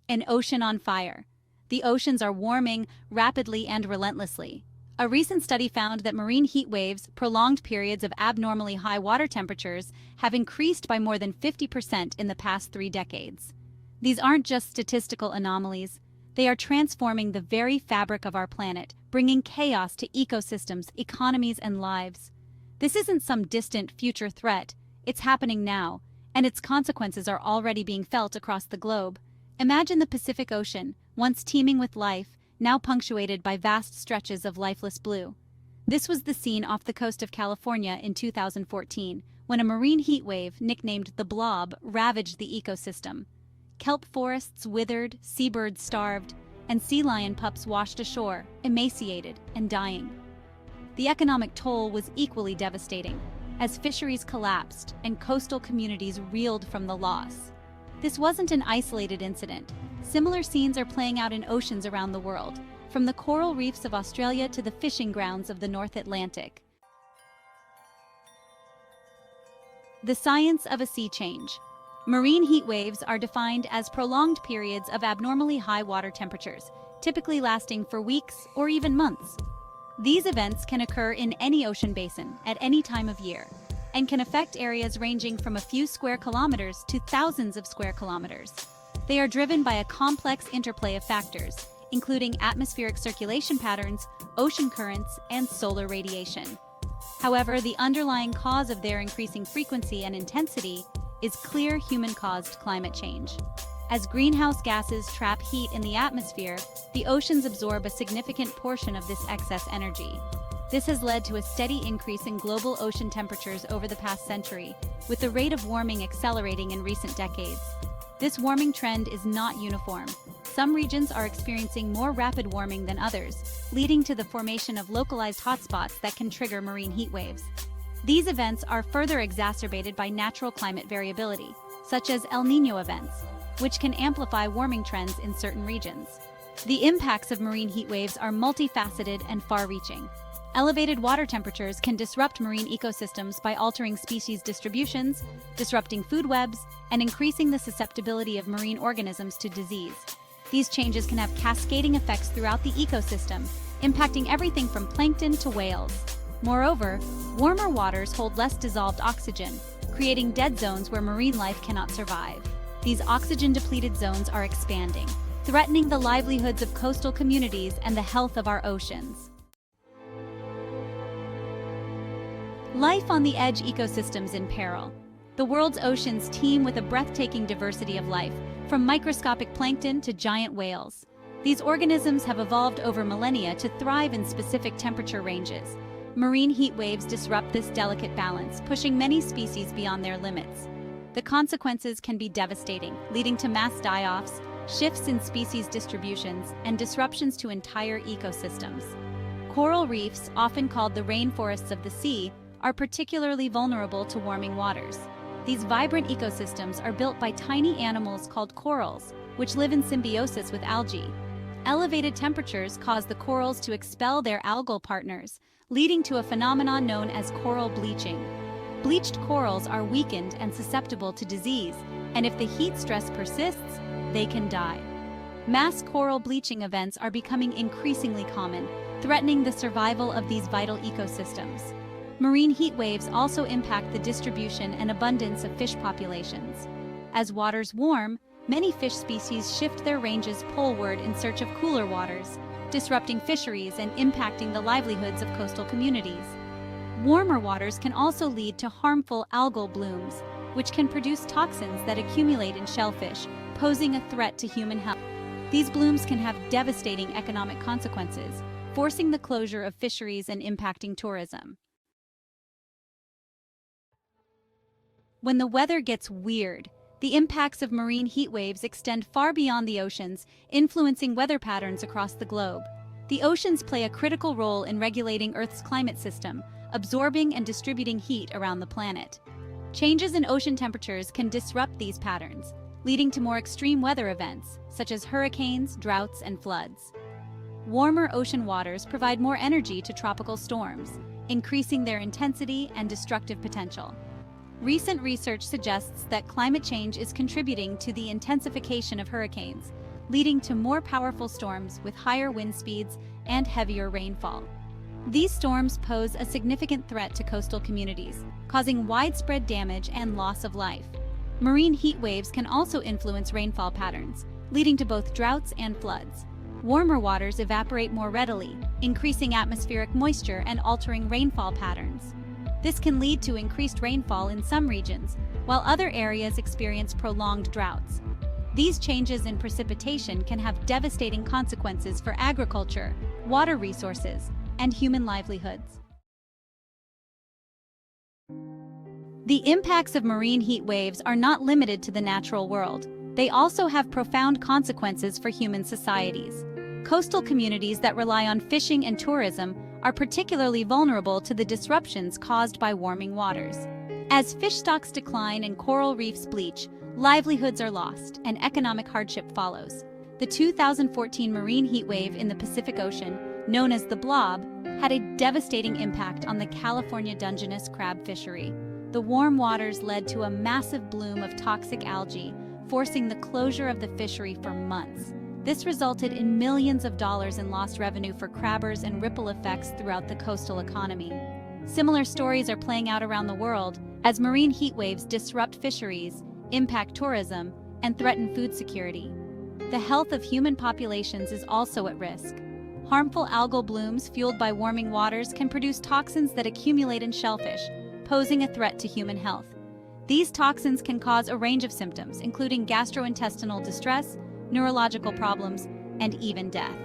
An ocean on fire. The oceans are warming rapidly and relentlessly. A recent study found that marine heat waves, prolonged periods of abnormally high water temperatures, have increased by more than 50% in the past 3 decades. These aren't just statistical anomalies. They are transforming the very fabric of our planet, bringing chaos to ecosystems, economies, and lives. This isn't some distant future threat. It's happening now, and its consequences are already being felt across the globe. Imagine the Pacific Ocean, once teeming with life, now punctuated by vast stretches of lifeless blue. This was the scene off the coast of California in 2014, when a marine heat wave nicknamed the Blob ravaged the ecosystem. Kelp forests withered, seabirds starved, and sea lion pups washed ashore, emaciated and dying. The economic toll was equally devastating, as fisheries collapsed and coastal communities reeled from the loss. This wasn't an isolated incident. Similar scenes are playing out in oceans around the world, from the coral reefs of Australia to the fishing grounds of the North Atlantic. The science of a sea change. Marine heat waves are defined as prolonged periods of abnormally high water temperatures, typically lasting for weeks or even months. These events can occur in any ocean basin at any time of year, and can affect areas ranging from a few square kilometers to thousands of square kilometers. They are driven by a complex interplay of factors, including atmospheric circulation patterns, ocean currents, and solar radiation. However, the underlying cause of their increasing frequency and intensity is clear human-caused climate change. As greenhouse gases trap heat in the atmosphere, the oceans absorb a significant portion of this excess energy. This has led to a steady increase in global ocean temperatures over the past century, with the rate of warming accelerating in recent decades. This warming trend is not uniform. Some regions are experiencing more rapid warming than others, leading to the formation of localized hotspots that can trigger marine heat waves. These events are further exacerbated by natural climate variability, such as El Niño events, which can amplify warming trends in certain regions. The impacts of marine heat waves are multifaceted and far-reaching. Elevated water temperatures can disrupt marine ecosystems by altering species distributions, disrupting food webs, and increasing the susceptibility of marine organisms to disease. These changes can have cascading effects throughout the ecosystem, impacting everything from plankton to whales. Moreover, warmer waters hold less dissolved oxygen, creating dead zones where marine life cannot survive. These oxygen-depleted zones are expanding, threatening the livelihoods of coastal communities and the health of our oceans. Life on the edge, ecosystems in peril. The world's oceans teem with a breathtaking diversity of life, from microscopic plankton to giant whales. These organisms have evolved over millennia to thrive in specific temperature ranges. Marine heat waves disrupt this delicate balance, pushing many species beyond their limits. The consequences can be devastating, leading to mass die-offs, shifts in species distributions, and disruptions to entire ecosystems. Coral reefs, often called the rainforests of the sea, are particularly vulnerable to warming waters. These vibrant ecosystems are built by tiny animals called corals, which live in symbiosis with algae. Elevated temperatures cause the corals to expel their algal partners, leading to a phenomenon known as coral bleaching. Bleached corals are weakened and susceptible to disease, and if the heat stress persists, they can die. Mass coral bleaching events are becoming increasingly common, threatening the survival of these vital ecosystems. Marine heat waves also impact the distribution and abundance of fish populations. As waters warm, many fish species shift their ranges poleward in search of cooler waters, disrupting fisheries and impacting the livelihoods of coastal communities. Warmer waters can also lead to harmful algal blooms, which can produce toxins that accumulate in shellfish, posing a threat to human health. These blooms can have devastating economic consequences, forcing the closure of fisheries and impacting tourism. When the weather gets weird, the impacts of marine heat waves extend far beyond the oceans, influencing weather patterns across the globe. The oceans play a critical role in regulating Earth's climate system, absorbing and distributing heat around the planet. Changes in ocean temperatures can disrupt these patterns, leading to more extreme weather events, such as hurricanes, droughts, and floods. Warmer ocean waters provide more energy to tropical storms, increasing their intensity and destructive potential. Recent research suggests that climate change is contributing to the intensification of hurricanes, leading to more powerful storms with higher wind speeds and heavier rainfall. These storms pose a significant threat to coastal communities, causing widespread damage and loss of life. Marine heat waves can also influence rainfall patterns, leading to both droughts and floods. Warmer waters evaporate more readily, increasing atmospheric moisture and altering rainfall patterns. This can lead to increased rainfall in some regions, while other areas experience prolonged droughts. These changes in precipitation can have devastating consequences for agriculture, water resources, and human livelihoods. The impacts of marine heat waves are not limited to the natural world. They also have profound consequences for human societies. Coastal communities that rely on fishing and tourism are particularly vulnerable to the disruptions caused by warming waters. As fish stocks decline and coral reefs bleach, livelihoods are lost and economic hardship follows. The 2014 marine heat wave in the Pacific Ocean, known as the Blob, had a devastating impact on the California Dungeness crab fishery. The warm waters led to a massive bloom of toxic algae, forcing the closure of the fishery for months. This resulted in millions of dollars in lost revenue for crabbers and ripple effects throughout the coastal economy. Similar stories are playing out around the world as marine heat waves disrupt fisheries, impact tourism, and threaten food security. The health of human populations is also at risk. Harmful algal blooms fueled by warming waters can produce toxins that accumulate in shellfish, posing a threat to human health. These toxins can cause a range of symptoms, including gastrointestinal distress, neurological problems, and even death.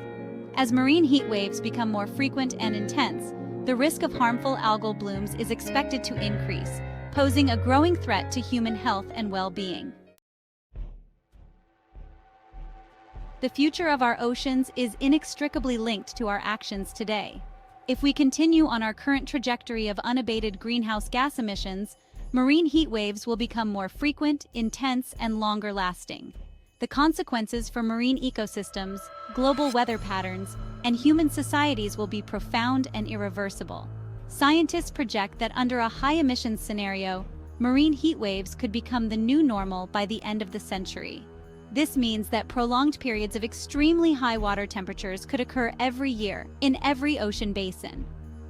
As marine heat waves become more frequent and intense, the risk of harmful algal blooms is expected to increase, posing a growing threat to human health and well-being. The future of our oceans is inextricably linked to our actions today. If we continue on our current trajectory of unabated greenhouse gas emissions, marine heat waves will become more frequent, intense, and longer-lasting. The consequences for marine ecosystems, global weather patterns, and human societies will be profound and irreversible. Scientists project that under a high-emissions scenario, marine heat waves could become the new normal by the end of the century. This means that prolonged periods of extremely high water temperatures could occur every year, in every ocean basin.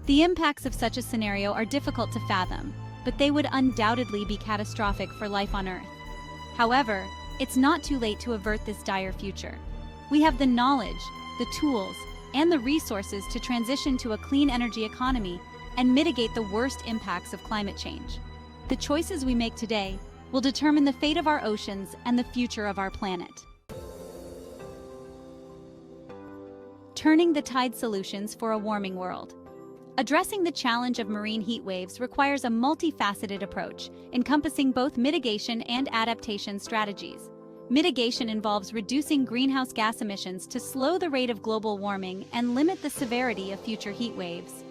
The impacts of such a scenario are difficult to fathom, but they would undoubtedly be catastrophic for life on Earth. However, it's not too late to avert this dire future. We have the knowledge, the tools, and the resources to transition to a clean energy economy and mitigate the worst impacts of climate change. The choices we make today will determine the fate of our oceans and the future of our planet. Turning the tide solutions for a warming world. Addressing the challenge of marine heat waves requires a multifaceted approach, encompassing both mitigation and adaptation strategies. Mitigation involves reducing greenhouse gas emissions to slow the rate of global warming and limit the severity of future heat waves.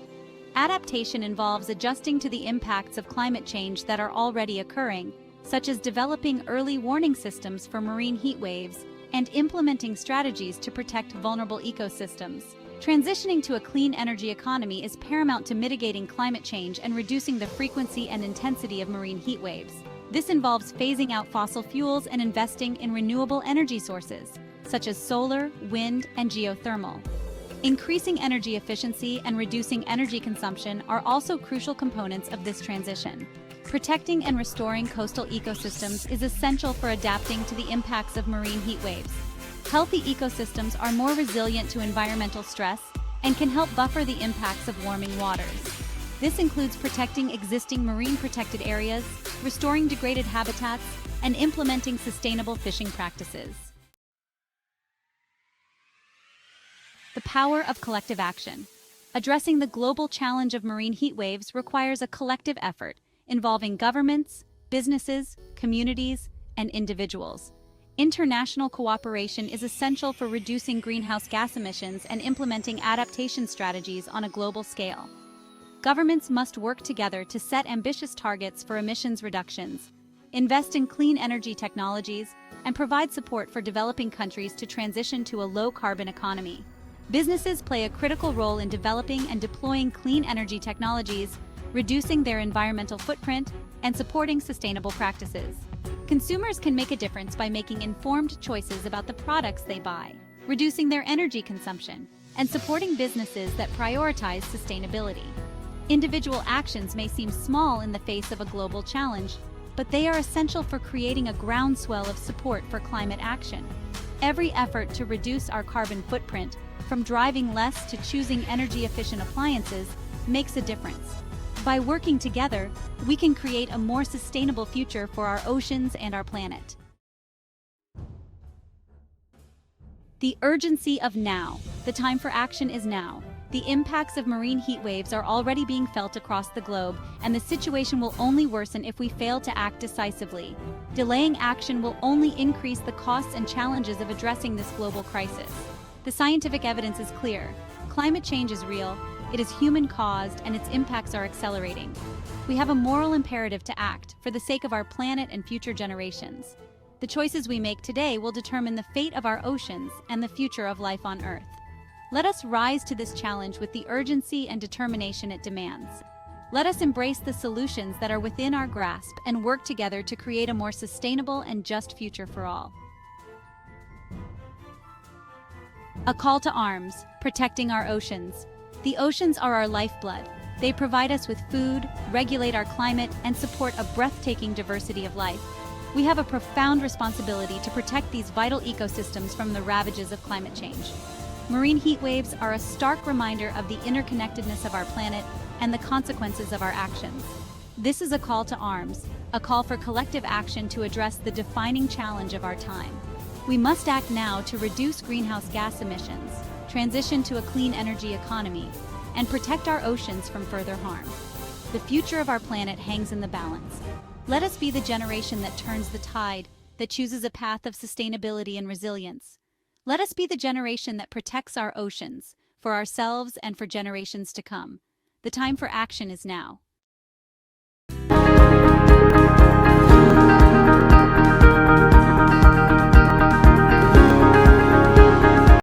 Adaptation involves adjusting to the impacts of climate change that are already occurring, such as developing early warning systems for marine heat waves and implementing strategies to protect vulnerable ecosystems. Transitioning to a clean energy economy is paramount to mitigating climate change and reducing the frequency and intensity of marine heat waves. This involves phasing out fossil fuels and investing in renewable energy sources, such as solar, wind, and geothermal. Increasing energy efficiency and reducing energy consumption are also crucial components of this transition. Protecting and restoring coastal ecosystems is essential for adapting to the impacts of marine heat waves. Healthy ecosystems are more resilient to environmental stress and can help buffer the impacts of warming waters. This includes protecting existing marine protected areas, restoring degraded habitats, and implementing sustainable fishing practices. The power of collective action. Addressing the global challenge of marine heat waves requires a collective effort involving governments, businesses, communities, and individuals. International cooperation is essential for reducing greenhouse gas emissions and implementing adaptation strategies on a global scale. Governments must work together to set ambitious targets for emissions reductions, invest in clean energy technologies, and provide support for developing countries to transition to a low-carbon economy. Businesses play a critical role in developing and deploying clean energy technologies, reducing their environmental footprint, and supporting sustainable practices. Consumers can make a difference by making informed choices about the products they buy, reducing their energy consumption, and supporting businesses that prioritize sustainability. Individual actions may seem small in the face of a global challenge, but they are essential for creating a groundswell of support for climate action. Every effort to reduce our carbon footprint, from driving less to choosing energy-efficient appliances, makes a difference. By working together, we can create a more sustainable future for our oceans and our planet. The urgency of now. The time for action is now. The impacts of marine heat waves are already being felt across the globe, and the situation will only worsen if we fail to act decisively. Delaying action will only increase the costs and challenges of addressing this global crisis. The scientific evidence is clear. Climate change is real, it is human-caused, and its impacts are accelerating. We have a moral imperative to act for the sake of our planet and future generations. The choices we make today will determine the fate of our oceans and the future of life on Earth. Let us rise to this challenge with the urgency and determination it demands. Let us embrace the solutions that are within our grasp and work together to create a more sustainable and just future for all. A call to arms, protecting our oceans. The oceans are our lifeblood. They provide us with food, regulate our climate, and support a breathtaking diversity of life. We have a profound responsibility to protect these vital ecosystems from the ravages of climate change. Marine heat waves are a stark reminder of the interconnectedness of our planet and the consequences of our actions. This is a call to arms, a call for collective action to address the defining challenge of our time. We must act now to reduce greenhouse gas emissions, transition to a clean energy economy, and protect our oceans from further harm. The future of our planet hangs in the balance. Let us be the generation that turns the tide, that chooses a path of sustainability and resilience. Let us be the generation that protects our oceans, for ourselves and for generations to come. The time for action is now.